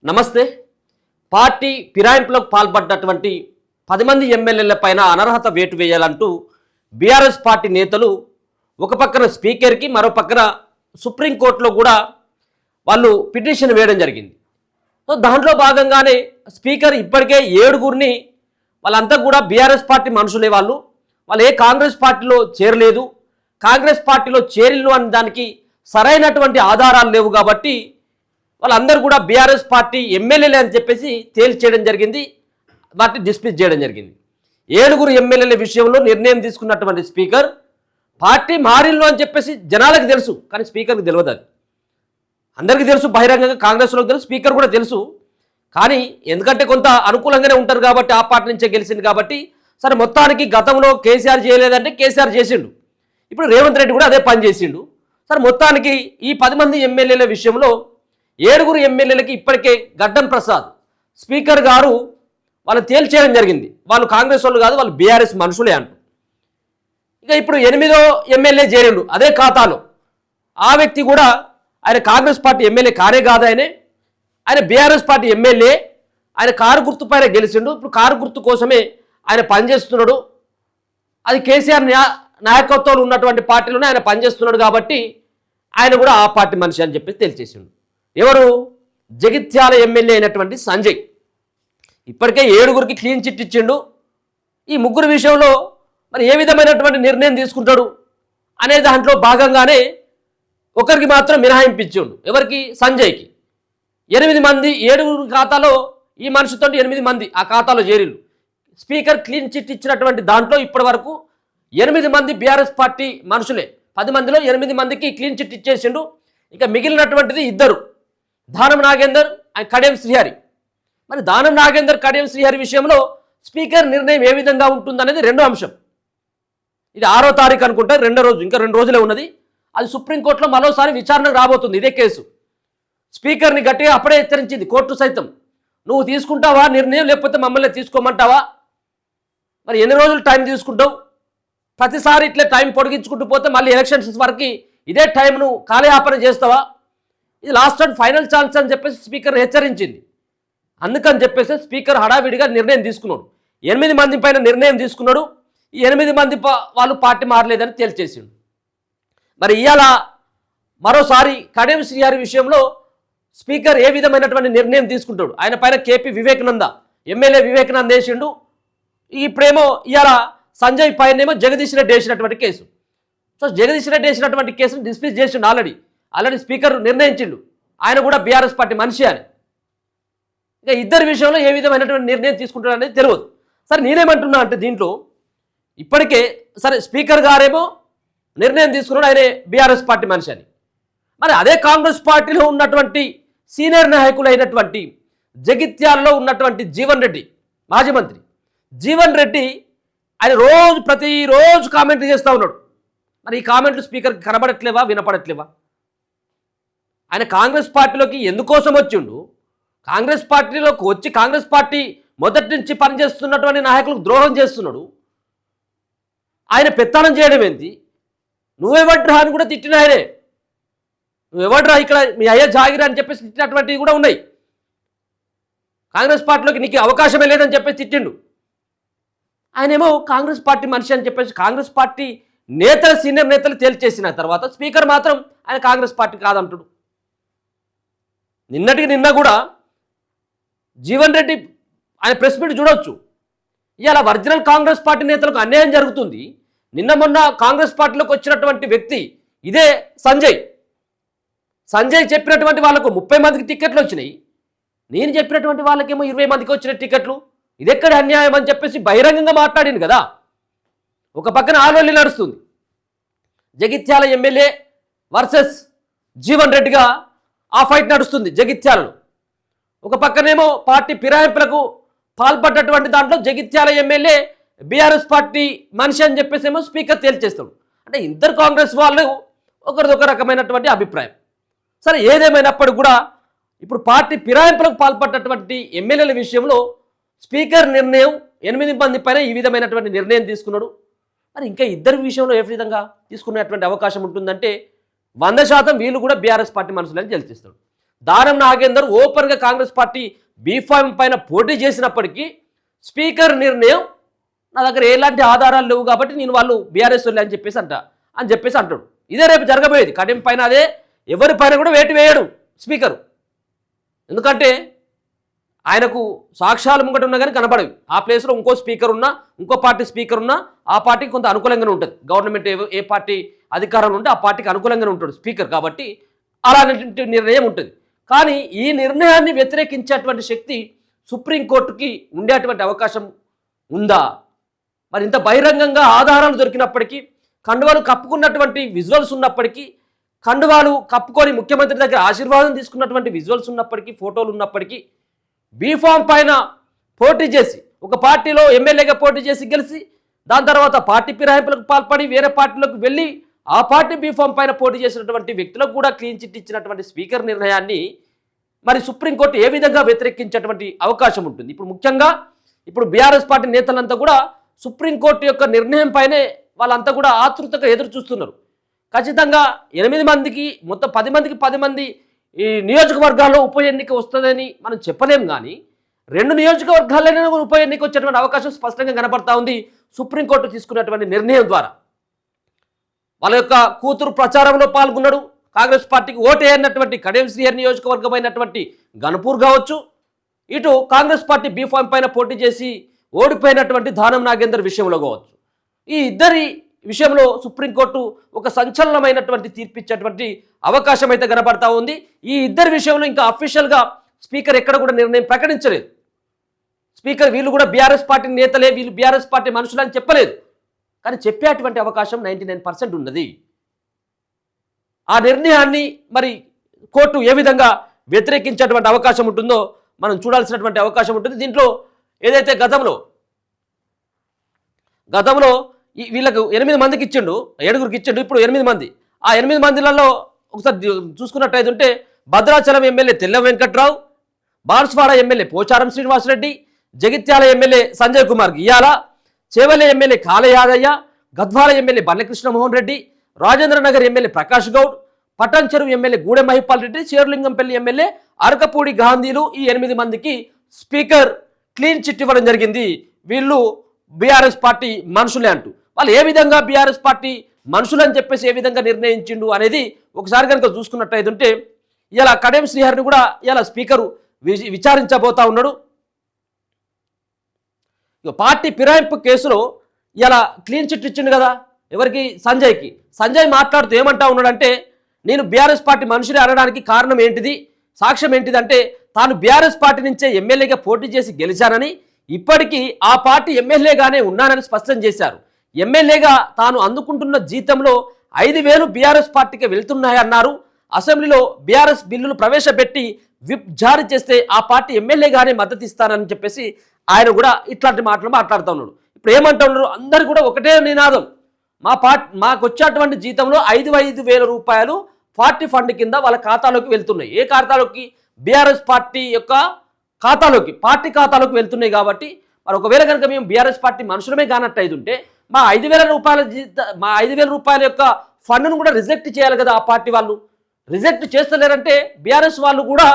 నమస్తే. పార్టీ ఫిరాయింపులకు పాల్పడ్డటువంటి 10 మంది ఎమ్మెల్యేల పైన అనర్హత వేటు వేయాలంటూ బీఆర్ఎస్ పార్టీ నేతలు ఒక పక్కన స్పీకర్కి మరో పక్కన సుప్రీంకోర్టులో కూడా వాళ్ళు పిటిషన్ వేయడం జరిగింది. సో దాంట్లో భాగంగానే స్పీకర్ ఇప్పటికే 7గురిని వాళ్ళంతా కూడా బీఆర్ఎస్ పార్టీ మనుషులే, వాళ్ళు ఏ కాంగ్రెస్ పార్టీలో చేరలేదు, కాంగ్రెస్ పార్టీలో చేరిల్లు అని దానికి సరైనటువంటి ఆధారాలు లేవు కాబట్టి వాళ్ళందరూ కూడా బీఆర్ఎస్ పార్టీ ఎమ్మెల్యేలే అని చెప్పేసి తేల్చేయడం జరిగింది, వాటిని డిస్మిస్ చేయడం జరిగింది. 7గురు ఎమ్మెల్యేల విషయంలో నిర్ణయం తీసుకున్నటువంటి స్పీకర్ పార్టీ మారిల్లు అని చెప్పేసి జనాలకు తెలుసు, కానీ స్పీకర్కి తెలియదు. అది అందరికీ తెలుసు, బహిరంగంగా కాంగ్రెస్లోకి తెలుసు, స్పీకర్ కూడా తెలుసు. కానీ ఎందుకంటే కొంత అనుకూలంగానే ఉంటారు కాబట్టి ఆ పార్టీ నుంచే గెలిచింది కాబట్టి సరే మొత్తానికి గతంలో కేసీఆర్ చేయలేదంటే కేసీఆర్ చేసిండు, ఇప్పుడు రేవంత్ రెడ్డి కూడా అదే పని చేసిండు. సరే మొత్తానికి ఈ 10 మంది ఎమ్మెల్యేల విషయంలో 7గురు ఎమ్మెల్యేలకి ఇప్పటికే గడ్డం ప్రసాద్ స్పీకర్ గారు వాళ్ళు తేల్చేయడం జరిగింది, వాళ్ళు కాంగ్రెస్ వాళ్ళు కాదు, వాళ్ళు బీఆర్ఎస్ మనుషులే అంటూ. ఇక ఇప్పుడు 8వ ఎమ్మెల్యే చేరిండు అదే ఖాతాలో, ఆ వ్యక్తి కూడా ఆయన కాంగ్రెస్ పార్టీ ఎమ్మెల్యే కానే కాదు, ఆయన బీఆర్ఎస్ పార్టీ ఎమ్మెల్యే, ఆయన కారు గుర్తు పైన గెలిచిండు. ఇప్పుడు కారు గుర్తు కోసమే ఆయన పనిచేస్తున్నాడు, అది కేసీఆర్ నాయకత్వంలో ఉన్నటువంటి పార్టీలోనే ఆయన పనిచేస్తున్నాడు కాబట్టి ఆయన కూడా ఆ పార్టీ మనిషి అని చెప్పి తెలిచేసిండు. ఎవరు? జగిత్యాల ఎమ్మెల్యే అయినటువంటి సంజయ్ ఇప్పటికే 7గురికి క్లీన్ చిట్ ఇచ్చిండు. ఈ 3 విషయంలో మరి ఏ విధమైనటువంటి నిర్ణయం తీసుకుంటాడు అనే దాంట్లో భాగంగానే ఒకరికి మాత్రం మినహాయింపించిండు. ఎవరికి? సంజయ్కి. 8 మంది 7గురు ఖాతాలో ఈ మనిషితో 8 మంది ఆ ఖాతాలో చేరిళ్ళు. స్పీకర్ క్లీన్ చిట్ ఇచ్చినటువంటి దాంట్లో ఇప్పటి వరకు 8 మంది బీఆర్ఎస్ పార్టీ మనుషులే. 10 మందిలో 8 మందికి క్లీన్ చిట్ ఇచ్చేసిండు. ఇక మిగిలినటువంటిది 2, దానం నాగేందర్ అండ్ కడియం శ్రీహరి. మరి దానం నాగేందర్ కడియం శ్రీహరి విషయంలో స్పీకర్ నిర్ణయం ఏ విధంగా ఉంటుందనేది రెండో అంశం. ఇది 6వ తారీఖు అనుకుంటా, రెండో రోజు, ఇంకా 2 రోజులే ఉన్నది. అది సుప్రీంకోర్టులో మరోసారి విచారణకు రాబోతుంది ఇదే కేసు. స్పీకర్ని గట్టిగా అప్పుడే హెచ్చరించింది కోర్టు సైతం, నువ్వు తీసుకుంటావా నిర్ణయం, లేకపోతే మమ్మల్ని తీసుకోమంటావా, మరి ఎన్ని రోజులు టైం తీసుకుంటావు, ప్రతిసారి ఇట్లే టైం పొడిగించుకుంటూ పోతే మళ్ళీ ఎలక్షన్స్ వరకు ఇదే టైంను కాలయాపన చేస్తావా, ఇది లాస్ట్ అండ్ ఫైనల్ ఛాన్స్ అని చెప్పేసి స్పీకర్ హెచ్చరించింది. అందుకని చెప్పేసి స్పీకర్ హడావిడిగా నిర్ణయం తీసుకున్నాడు. 8 మంది పైన నిర్ణయం తీసుకున్నాడు. ఈ 8 మంది వాళ్ళు పార్టీ మారలేదని తేల్చేసిండు. మరి ఇవాళ మరోసారి కడియం శ్రీహరి విషయంలో స్పీకర్ ఏ విధమైనటువంటి నిర్ణయం తీసుకుంటాడు, ఆయన పైన కేపీ వివేకానంద ఎమ్మెల్యే వివేకానంద వేసిండు. ఇప్పుడేమో ఇవాళ సంజయ్ పైనేమో జగదీష్ రెడ్డి వేసినటువంటి కేసు. సో జగదీష్ రెడ్డి వేసినటువంటి కేసును డిస్మిస్ చేసిండు. ఆల్రెడీ స్పీకర్ నిర్ణయించిండు ఆయన కూడా బీఆర్ఎస్ పార్టీ మనిషి అని. ఇక ఇద్దరి విషయంలో ఏ విధమైనటువంటి నిర్ణయం తీసుకుంటాడు అనేది తెలియదు. సరే నేనేమంటున్నా అంటే దీంట్లో ఇప్పటికే సరే స్పీకర్ గారేమో నిర్ణయం తీసుకున్నాడు ఆయన బీఆర్ఎస్ పార్టీ మనిషి అని. మరి అదే కాంగ్రెస్ పార్టీలో ఉన్నటువంటి సీనియర్ నాయకులు అయినటువంటి జగిత్యాలలో ఉన్నటువంటి జీవన్ రెడ్డి, మాజీ మంత్రి జీవన్ రెడ్డి, ఆయన ప్రతిరోజు కామెంట్లు చేస్తూ ఉన్నాడు. మరి ఈ కామెంట్లు స్పీకర్కి కనబడట్లేవా, వినపడట్లేవా? ఆయన కాంగ్రెస్ పార్టీలోకి ఎందుకోసం వచ్చిండు? కాంగ్రెస్ పార్టీలోకి వచ్చి కాంగ్రెస్ పార్టీ మొదటి నుంచి పనిచేస్తున్నటువంటి నాయకులకు ద్రోహం చేస్తున్నాడు. ఆయన పెత్తనం చేయడం ఏంటి? నువ్వెవడ్రా అని కూడా తిట్టిన ఆయనే, నువ్వెవడ్రా ఇక్కడ మీ అయ్య జాగిరా అని చెప్పేసి తిట్టినటువంటివి కూడా ఉన్నాయి. కాంగ్రెస్ పార్టీలోకి నీకు అవకాశమే లేదని చెప్పేసి తిట్టిండు. ఆయనేమో కాంగ్రెస్ పార్టీ మనిషి అని చెప్పేసి కాంగ్రెస్ పార్టీ నేతలు, సీనియర్ నేతలు తేల్చేసిన తర్వాత స్పీకర్ మాత్రం ఆయన కాంగ్రెస్ పార్టీ కాదంటాడు. నిన్న కూడా జీవన్ రెడ్డి ఆయన ప్రెస్ మీట్ చూడవచ్చు. ఇవాళ ఒరిజినల్ కాంగ్రెస్ పార్టీ నేతలకు అన్యాయం జరుగుతుంది. మొన్న కాంగ్రెస్ పార్టీలోకి వచ్చినటువంటి వ్యక్తి ఇదే సంజయ్ చెప్పినటువంటి వాళ్ళకు 30 మందికి టికెట్లు వచ్చినాయి, నేను చెప్పినటువంటి వాళ్ళకేమో 20 మందికి వచ్చిన టికెట్లు, ఇది ఎక్కడ అన్యాయం అని చెప్పేసి బహిరంగంగా మాట్లాడింది కదా. ఒక పక్కన ఆలోచన నడుస్తుంది, జగిత్యాల ఎమ్మెల్యే వర్సెస్ జీవన్ రెడ్డిగా ఆ ఫైట్ నడుస్తుంది జగిత్యాలలో. ఒక పక్కనేమో పార్టీ ఫిరాయింపులకు పాల్పడ్డటువంటి దాంట్లో జగిత్యాల ఎమ్మెల్యే బీఆర్ఎస్ పార్టీ మనిషి అని చెప్పేసి ఏమో స్పీకర్ తేల్చేస్తాడు. అంటే ఇద్దరు కాంగ్రెస్ వాళ్ళు ఒకరిదొక రకమైనటువంటి అభిప్రాయం. సరే ఏదేమైనప్పటికీ కూడా ఇప్పుడు పార్టీ ఫిరాయింపులకు పాల్పడ్డటువంటి ఎమ్మెల్యేల విషయంలో స్పీకర్ నిర్ణయం 8 మంది పైన ఈ విధమైనటువంటి నిర్ణయం తీసుకున్నాడు. మరి ఇంకా ఇద్దరి విషయంలో ఏ విధంగా తీసుకునేటువంటి అవకాశం ఉంటుందంటే 100% వీళ్ళు కూడా బీఆర్ఎస్ పార్టీ మనుషులని తెలియజేస్తాడు. దానం నాగేందర్ ఓపెన్గా కాంగ్రెస్ పార్టీ బీఫామ్ పైన పోటీ చేసినప్పటికీ స్పీకర్ నిర్ణయం నా దగ్గర ఎలాంటి ఆధారాలు లేవు కాబట్టి నేను వాళ్ళు బీఆర్ఎస్ అని చెప్పేసి అంటాడు. ఇదే రేపు జరగబోయేది. కడియం పైన అదే, ఎవరి పైన కూడా వేటు వేయడు స్పీకరు. ఎందుకంటే ఆయనకు సాక్ష్యాలు ముంగట ఉన్నా కానీ కనపడవి. ఆ ప్లేస్లో ఇంకో స్పీకర్ ఉన్నా, ఇంకో పార్టీ స్పీకర్ ఉన్నా ఆ పార్టీకి కొంత అనుకూలంగానే ఉంటుంది. గవర్నమెంట్ ఏ పార్టీ అధికారంలో ఉంటే ఆ పార్టీకి అనుకూలంగానే ఉంటాడు స్పీకర్. కాబట్టి అలాంటి నిర్ణయం ఉంటుంది. కానీ ఈ నిర్ణయాన్ని వ్యతిరేకించేటువంటి శక్తి సుప్రీంకోర్టుకి ఉండేటువంటి అవకాశం ఉందా? మరి ఇంత బహిరంగంగా ఆధారాలు దొరికినప్పటికీ, కండువాలు కప్పుకున్నటువంటి విజువల్స్ ఉన్నప్పటికీ, కండువాలు కప్పుకొని ముఖ్యమంత్రి దగ్గర ఆశీర్వాదం తీసుకున్నటువంటి విజువల్స్ ఉన్నప్పటికీ, ఫోటోలు ఉన్నప్పటికీ, బీఫామ్ పైన పోటీ చేసి ఒక పార్టీలో ఎమ్మెల్యేగా పోటీ చేసి గెలిచి దాని తర్వాత పార్టీ ఫిరాయింపులకు పాల్పడి వేరే పార్టీలకు వెళ్ళి ఆ పార్టీ బీఫామ్ పైన పోటీ చేసినటువంటి వ్యక్తులకు కూడా క్లీన్ చిట్ ఇచ్చినటువంటి స్పీకర్ నిర్ణయాన్ని మరి సుప్రీంకోర్టు ఏ విధంగా వ్యతిరేకించేటువంటి అవకాశం ఉంటుంది? ఇప్పుడు ముఖ్యంగా ఇప్పుడు బీఆర్ఎస్ పార్టీ నేతలంతా కూడా సుప్రీంకోర్టు యొక్క నిర్ణయం పైనే వాళ్ళంతా కూడా ఆతృతగా ఎదురు చూస్తున్నారు. ఖచ్చితంగా 8 మందికి మొత్తం 10 మందికి 10 మంది ఈ నియోజకవర్గాల్లో ఉప ఎన్నిక వస్తుందని మనం చెప్పలేం. కానీ 2 నియోజకవర్గాల్లోనే ఉప ఎన్నిక వచ్చేటువంటి అవకాశం స్పష్టంగా కనపడతా ఉంది సుప్రీంకోర్టు తీసుకున్నటువంటి నిర్ణయం ద్వారా. వాళ్ళ యొక్క కూతురు ప్రచారంలో పాల్గొన్నాడు, కాంగ్రెస్ పార్టీకి ఓటేయనటువంటి కడియం శ్రీహరి నియోజకవర్గం అయినటువంటి గన్పూర్ కావచ్చు, ఇటు కాంగ్రెస్ పార్టీ బీఫామ్ పైన పోటీ చేసి ఓడిపోయినటువంటి దానం నాగేందర్ విషయంలో కావచ్చు. ఈ ఇద్దరి విషయంలో సుప్రీంకోర్టు ఒక సంచలనమైనటువంటి తీర్పిచ్చేటువంటి అవకాశం అయితే కనబడతా ఉంది. ఈ ఇద్దరి విషయంలో ఇంకా అఫీషియల్గా స్పీకర్ ఎక్కడ కూడా నిర్ణయం ప్రకటించలేదు. స్పీకర్ వీళ్ళు కూడా బీఆర్ఎస్ పార్టీ నేతలే, వీళ్ళు బీఆర్ఎస్ పార్టీ మనుషులని చెప్పలేదు. కానీ చెప్పేటువంటి అవకాశం 99% ఉన్నది. ఆ నిర్ణయాన్ని మరి కోర్టు ఏ విధంగా వ్యతిరేకించేటువంటి అవకాశం ఉంటుందో మనం చూడాల్సినటువంటి అవకాశం ఉంటుంది. దీంట్లో ఏదైతే గతంలో వీళ్ళకు 8 మందికి ఇచ్చిండు, 7గురికి ఇచ్చిండు, ఇప్పుడు 8 మంది. ఆ 8 మందిలలో ఒకసారి చూసుకున్నట్టయితే ఉంటే Bhadrachalam MLA Tella Venkatrao, Banswada MLA Pocharam Srinivasareddy, Jagtial MLA Sanjay Kumar గియాల, Chevella MLA Kalayadaiah, Gadwal MLA Bandlakrishna Mohan Reddy, Rajendranagar MLA Prakash Goud, Patancheru MLA Goodem Mahipal Reddy, Serilingampally MLA Arekapudi గాంధీలు ఈ 8 మందికి స్పీకర్ క్లీన్ చిట్ ఇవ్వడం జరిగింది. వీళ్ళు బీఆర్ఎస్ పార్టీ మనుషులే అంటూ. వాళ్ళు ఏ విధంగా బీఆర్ఎస్ పార్టీ మనుషులు అని చెప్పేసి ఏ విధంగా నిర్ణయించిండు అనేది ఒకసారి కనుక చూసుకున్నట్టయితే ఉంటే ఇలా కడియం శ్రీహరిని కూడా ఇలా స్పీకరు విచారించబోతా ఉన్నాడు. పార్టీ ఫిరాయింపు కేసులో ఇలా క్లీన్ చిట్ ఇచ్చిండు కదా ఎవరికి? సంజయ్కి. సంజయ్ మాట్లాడుతూ ఏమంటా ఉన్నాడంటే, నేను బీఆర్ఎస్ పార్టీ మనుషులే అనడానికి కారణం ఏంటిది, సాక్ష్యం ఏంటిదంటే తాను బీఆర్ఎస్ పార్టీ నుంచే ఎమ్మెల్యేగా పోటీ చేసి గెలిచానని, ఇప్పటికీ ఆ పార్టీ ఎమ్మెల్యేగానే ఉన్నానని స్పష్టం చేశారు. ఎమ్మెల్యేగా తాను అందుకుంటున్న జీతంలో 5,000 బీఆర్ఎస్ పార్టీకి వెళ్తున్నాయన్నారు. అసెంబ్లీలో బీఆర్ఎస్ బిల్లులు ప్రవేశపెట్టి విప్ జారీ చేస్తే ఆ పార్టీ ఎమ్మెల్యేగానే మద్దతు ఇస్తానని చెప్పేసి ఆయన కూడా ఇట్లాంటి మాటలు మాట్లాడుతూ ఉన్నాడు. ఇప్పుడు ఏమంటున్నారు, అందరు కూడా ఒకటే నినాదం, మాకు వచ్చేటువంటి జీతంలో 5,000 రూపాయలు పార్టీ ఫండ్ కింద వాళ్ళ ఖాతాలోకి వెళ్తున్నాయి. ఏ ఖాతాలోకి? బీఆర్ఎస్ పార్టీ యొక్క ఖాతాలోకి, పార్టీ ఖాతాలోకి వెళ్తున్నాయి. కాబట్టి మరి ఒకవేళ కనుక మేము బీఆర్ఎస్ పార్టీ మనుషులమే కానట్టయితుంటే మా 5,000 రూపాయల మా 5,000 రూపాయల యొక్క ఫండ్ను కూడా రిజెక్ట్ చేయాలి కదా. ఆ పార్టీ వాళ్ళు రిజెక్ట్ చేస్తలేరంటే బీఆర్ఎస్ వాళ్ళు కూడా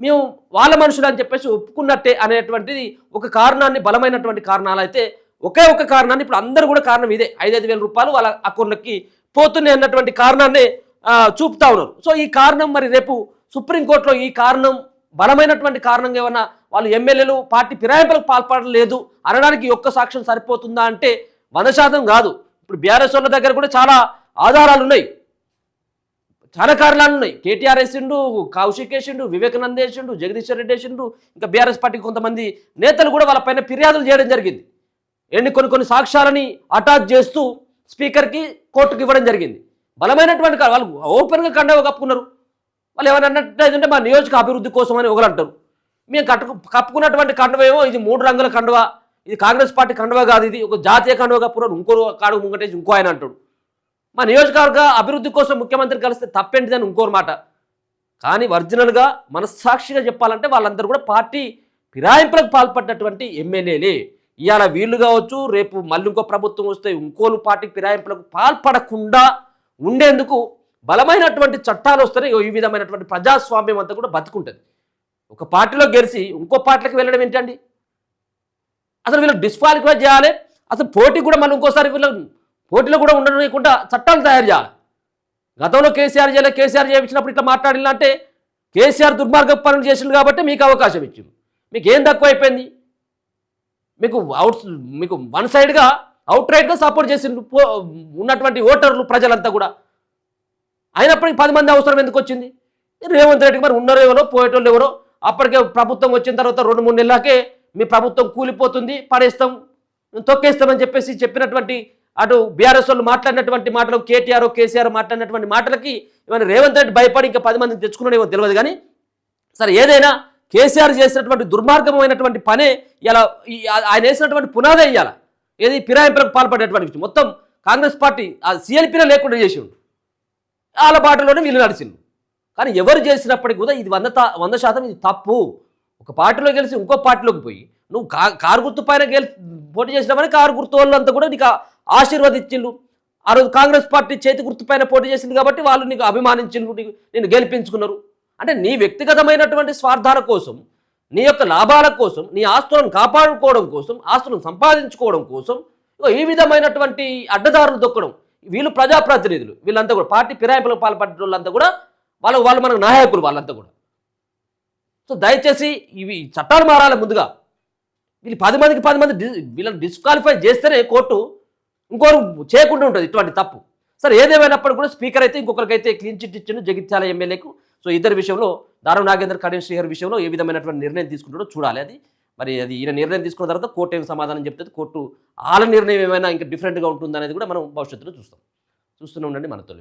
మేము వాళ్ళ మనుషులు అని చెప్పేసి ఒప్పుకున్నట్టే అనేటువంటిది ఒక కారణాన్ని, బలమైనటువంటి కారణాలు అయితే ఒకే ఒక కారణాన్ని ఇప్పుడు అందరూ కూడా కారణం ఇదే, 5,000 రూపాయలు వాళ్ళ అకౌంట్లకి పోతున్నాయి అన్నటువంటి కారణాన్ని చూపుతా ఉన్నారు. సో ఈ కారణం మరి రేపు సుప్రీంకోర్టులో ఈ కారణం బలమైనటువంటి కారణంగా ఏమన్నా వాళ్ళు ఎమ్మెల్యేలు పార్టీ ఫిరాయింపులకు పాల్పడలేదు అనడానికి ఒక్క సాక్ష్యం సరిపోతుందా అంటే 100% కాదు. ఇప్పుడు బీఆర్ఎస్ వాళ్ళ దగ్గర కూడా చాలా ఆధారాలు ఉన్నాయి, చాలా కారణాలు ఉన్నాయి. కేటీఆర్ వేసిండు, కౌశిక్ వేసిండు, వివేకానంద వేసిండు, జగదీశ్వర్ రెడ్డి వేసిండు, ఇంకా బీఆర్ఎస్ పార్టీకి కొంతమంది నేతలు కూడా వాళ్ళపైన ఫిర్యాదులు చేయడం జరిగింది. కొన్ని సాక్ష్యాలని అటాచ్ చేస్తూ స్పీకర్కి కోర్టుకు ఇవ్వడం జరిగింది. బలమైనటువంటి వాళ్ళు ఓపెన్గా కండవ కప్పుకున్నారు. వాళ్ళు ఏమైనా అన్నట్టయితే మా నియోజక అభివృద్ధి కోసం అని ఒకరు అంటారు. మేము కప్పుకున్నటువంటి కండవ ఏమో ఇది 3 రంగుల కండవ, ఇది కాంగ్రెస్ పార్టీ కండవ కాదు, ఇది ఒక జాతీయ కండవ కప్పుకున్నారు. ఇంకో కాడు ముంగటేసి ఇంకో ఆయన అంటాడు. మా నియోజకవర్గ అభివృద్ధి కోసం ముఖ్యమంత్రి కలిస్తే తప్పేంటిదని ఇంకోరు మాట. కానీ ఒరిజినల్గా మనస్సాక్షిగా చెప్పాలంటే వాళ్ళందరూ కూడా పార్టీ ఫిరాయింపులకు పాల్పడ్డటువంటి ఎమ్మెల్యేలే. ఇవాళ వీళ్ళు కావచ్చు, రేపు మళ్ళీ ఇంకో ప్రభుత్వం వస్తే ఇంకోలు పార్టీ ఫిరాయింపులకు పాల్పడకుండా ఉండేందుకు బలమైనటువంటి చట్టాలు వస్తేనే ఈ విధమైనటువంటి ప్రజాస్వామ్యం అంతా కూడా బతుకుంటుంది. ఒక పార్టీలో గెలిచి ఇంకో పార్టీలకు వెళ్ళడం ఏంటండి? అసలు వీళ్ళకి డిస్క్వాలిఫై చేయాలి. అసలు పోటీ కూడా మనం ఇంకోసారి వీళ్ళ పోటీలో కూడా ఉండకుండా చట్టాలు తయారు చేయాలి. గతంలో కేసీఆర్ చేయలే, కేసీఆర్ చేయించినప్పుడు ఇట్లా మాట్లాడినా అంటే కేసీఆర్ దుర్మార్గ పనులు చేసిండు కాబట్టి మీకు అవకాశం ఇచ్చింది. మీకు ఏం తక్కువ అయిపోయింది? మీకు వన్ సైడ్గా అవుట్ రైట్గా సపోర్ట్ చేసిండు ఉన్నటువంటి ఓటర్లు ప్రజలంతా కూడా. అయినప్పటికీ 10 మంది అవసరం ఎందుకు వచ్చింది? రేవంత్ రెడ్డికి మరి ఉన్నారో ఎవరో పోయేటోళ్ళు ఎవరో. అప్పటికే ప్రభుత్వం వచ్చిన తర్వాత 2-3 నెలలకే మీ ప్రభుత్వం కూలిపోతుంది, పడేస్తాం, తొక్కేస్తామని చెప్పినటువంటి అటు బీఆర్ఎస్ వాళ్ళు మాట్లాడినటువంటి మాటలు, కేటీఆర్ కేసీఆర్ మాట్లాడినటువంటి మాటలకి ఇవన్నీ రేవంత్ రెడ్డి భయపడి ఇంకా 10 మందిని తెచ్చుకున్నాడేమో తెలియదు. కానీ సరే ఏదైనా కేసీఆర్ చేసినటువంటి దుర్మార్గమైనటువంటి పనే ఇలా ఆయన వేసినటువంటి పునాదే ఇవ్వాలి. ఏది ఫిరాయింపులకు పాల్పడేటువంటి విషయం మొత్తం కాంగ్రెస్ పార్టీ ఆ సిఎల్పీలో లేకుండా చేసిండు. వాళ్ళ బాటలోనే వీళ్ళు నడిచిండు. కానీ ఎవరు చేసినప్పటికీ కూడా ఇది 100% ఇది తప్పు. ఒక పార్టీలో గెలిచి ఇంకో పార్టీలోకి పోయి నువ్వు కారు గుర్తు పైన పోటీ చేసినామని కారు గుర్తు వాళ్ళంతా కూడా నీకు ఆశీర్వదించిండు. ఆ రోజు కాంగ్రెస్ పార్టీ చేతి గుర్తు పైన పోటీ చేసింది కాబట్టి వాళ్ళు నీకు అభిమానించిండు, నేను గెలిపించుకున్నారు. అంటే నీ వ్యక్తిగతమైనటువంటి స్వార్థాల కోసం, నీ యొక్క లాభాల కోసం, నీ ఆస్తులను కాపాడుకోవడం కోసం, ఆస్తులను సంపాదించుకోవడం కోసం ఈ విధమైనటువంటి అడ్డదారులు దొక్కడం. వీళ్ళు ప్రజాప్రతినిధులు, వీళ్ళంతా కూడా పార్టీ ఫిరాయింపులకు పాల్పడే వాళ్ళంతా కూడా వాళ్ళు మనకు నాయకులు వాళ్ళంతా కూడా. సో దయచేసి ఇవి చట్టాలు మారాలి ముందుగా. వీళ్ళు 10 మందికి 10 మంది వీళ్ళని డిస్క్వాలిఫై చేస్తేనే కోర్టు ఇంకోరు చేయకుండా ఉంటుంది ఇటువంటి తప్పు. సరే ఏదేమైనప్పుడు కూడా స్పీకర్ అయితే ఇంకొకరికైతే క్లీన్ చిట్ ఇచ్చిండు జగిత్యాల ఎమ్మెల్యేకు. సో ఇద్దరి విషయంలో దారం నాగేంద్ర, కడియం శ్రీహరి విషయంలో ఏ విధమైనటువంటి నిర్ణయం తీసుకుంటాడో చూడాలి. అది ఈయన నిర్ణయం తీసుకున్న తర్వాత కోర్టు ఏమి సమాధానం చెప్తుంది, కోర్టు వాళ్ళ నిర్ణయం ఏమైనా ఇంకా డిఫరెంట్గా ఉంటుందనేది కూడా మనం భవిష్యత్తులో చూస్తూనే ఉండండి మనతో.